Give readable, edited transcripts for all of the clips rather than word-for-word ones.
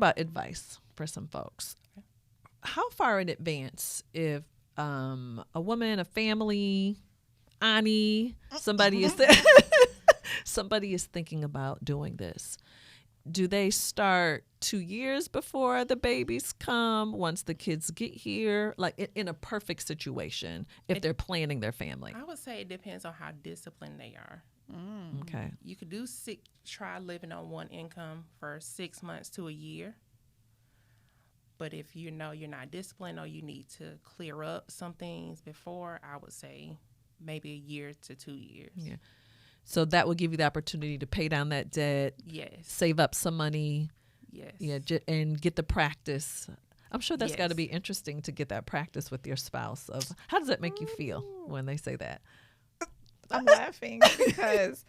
about advice for some folks. How far in advance, if a woman, a family, Annie, somebody is thinking about doing this, do they start 2 years before the babies come, once the kids get here, like in a perfect situation, if they're planning their family? I would say it depends on how disciplined they are. Okay. You could try living on one income for 6 months to a year. But if you know you're not disciplined or you need to clear up some things before, I would say maybe a year to 2 years. Yeah. So that will give you the opportunity to pay down that debt. Yes. Save up some money. Yes. Yeah, and get the practice. I'm sure that's Yes. got to be interesting to get that practice with your spouse. Of how does that make you feel when they say that? I'm laughing because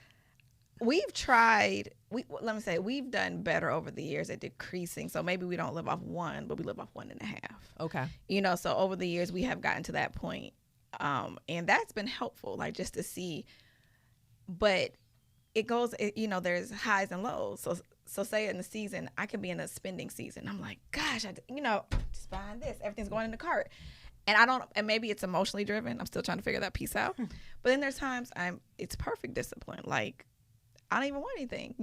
we've tried. Let me say we've done better over the years at decreasing. So maybe we don't live off one, but we live off 1.5. Okay. So over the years we have gotten to that point, and that's been helpful. Like just to see, but it goes. There's highs and lows. So say in the season, I could be in a spending season. I'm like, gosh, just buying this. Everything's going in the cart. And maybe it's emotionally driven. I'm still trying to figure that piece out. But then there's times it's perfect discipline. Like, I don't even want anything.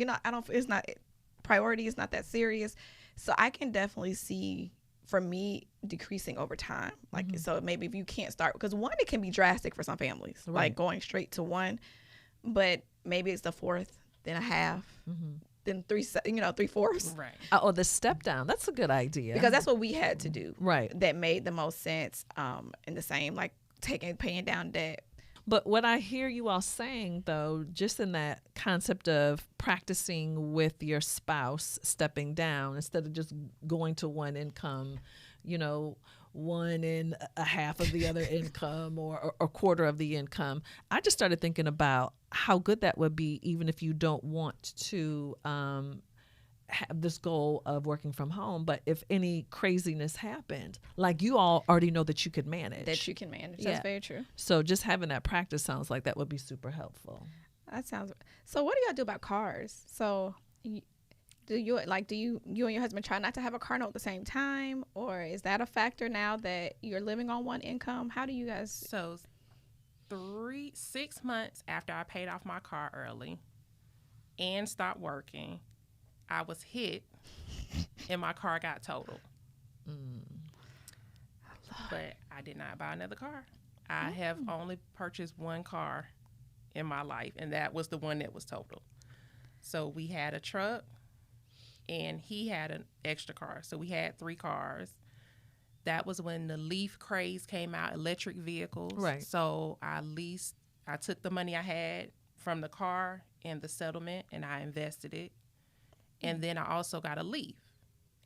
Priority is not that serious. So I can definitely see, for me, decreasing over time. Like, so maybe if you can't start, because one, it can be drastic for some families, like going straight to one. But maybe it's the fourth, then a half, then 3/4. Right. Oh, the step down. That's a good idea. Because that's what we had to do. Right. That made the most sense. And the same, like paying down debt. But what I hear you all saying, though, just in that concept of practicing with your spouse, stepping down instead of just going to one income, 1.5 of the other income or a quarter of the income. I just started thinking about how good that would be, even if you don't want to have this goal of working from home. But if any craziness happened, like you all already know that you could manage. That's very true. So just having that practice sounds like that would be super helpful. That sounds. So what do y'all do about cars? So do you and your husband try not to have a car note at the same time, or is that a factor now that you're living on one income? How do you guys? So 6 months after I paid off my car early and stopped working, I was hit and my car got totaled. But I did not buy another car. I have only purchased one car in my life, and that was the one that was totaled. So we had a truck, and he had an extra car. So we had 3 cars. That was when the Leaf craze came out, electric vehicles. Right. So I took the money I had from the car and the settlement, and I invested it. And then I also got a Leaf.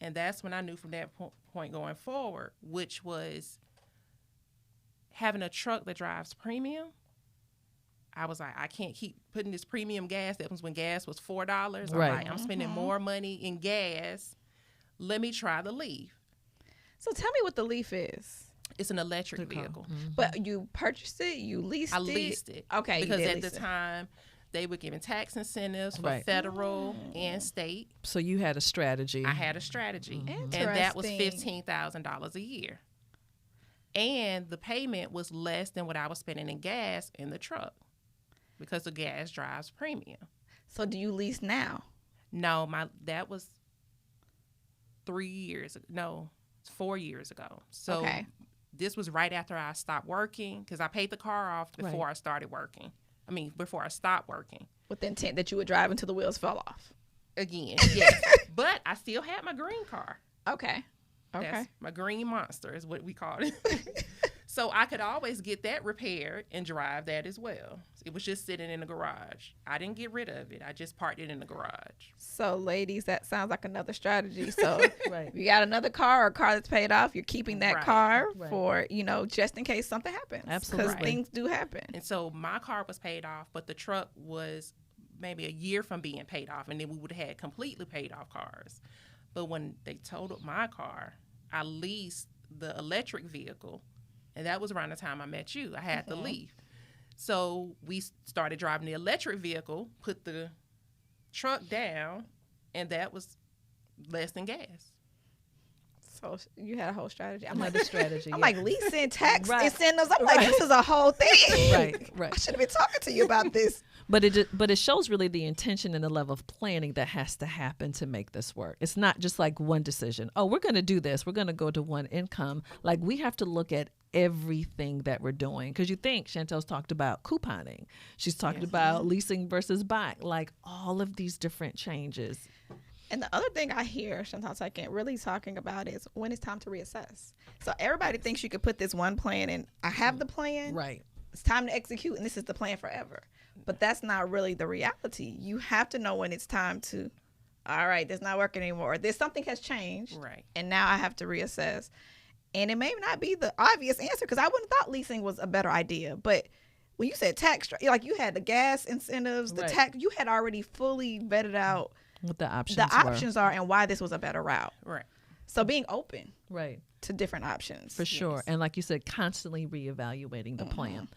And that's when I knew from that point going forward, which was having a truck that drives premium. I was like, I can't keep putting this premium gas. That was when gas was $4. I'm Right. like, I'm spending more money in gas. Let me try the Leaf. So tell me what the Leaf is. It's an electric vehicle. But you purchased it, you leased it? I leased it. Okay. Because at the time, they were giving tax incentives for federal and state. So you had a strategy. I had a strategy. Interesting. And that was $15,000 a year. And the payment was less than what I was spending in gas in the truck because the gas drives premium. So do you lease now? No, that was 3 years ago. No, 4 years ago. So this was right after I stopped working because I paid the car off before I started working. Before I stopped working. With the intent that you would drive until the wheels fell off. Again, yes. But I still had my green car. Okay. That's my green monster is what we called it. So I could always get that repaired and drive that as well. It was just sitting in the garage. I didn't get rid of it. I just parked it in the garage. So, ladies, that sounds like another strategy. So, if you got another car or a car that's paid off, you're keeping that car for, just in case something happens. Absolutely. Because things do happen. And so my car was paid off, but the truck was maybe a year from being paid off, and then we would have had completely paid off cars. But when they totaled my car, I leased the electric vehicle, and that was around the time I met you. I had the Leaf. So we started driving the electric vehicle, put the truck down, and that was less than gas. You had a whole strategy. I'm Another like, strategy. I'm yeah. like leasing, tax, Right. incentives. I'm like, this is a whole thing. Right, I right. should have been talking to you about this. But it shows really the intention and the level of planning that has to happen to make this work. It's not just like one decision. Oh, we're going to do this. We're going to go to one income. Like we have to look at everything that we're doing, because you think Shan'Tell's talked about couponing. She's talked about leasing versus buying, like all of these different changes. And the other thing I hear Shan'Tell Second really talking about is when it's time to reassess. So everybody thinks you could put this one plan and I have the plan. Right. It's time to execute and this is the plan forever. But that's not really the reality. You have to know when it's time to, all right, this not working anymore. There's something has changed. Right. And now I have to reassess. And it may not be the obvious answer, because I wouldn't have thought leasing was a better idea. But when you said tax, like you had the gas incentives, the Right. tax, you had already fully vetted out What the options the were. options are and why this was a better route. Right. So being open Right. to different options. For sure. Yes. And like you said, constantly reevaluating the plan.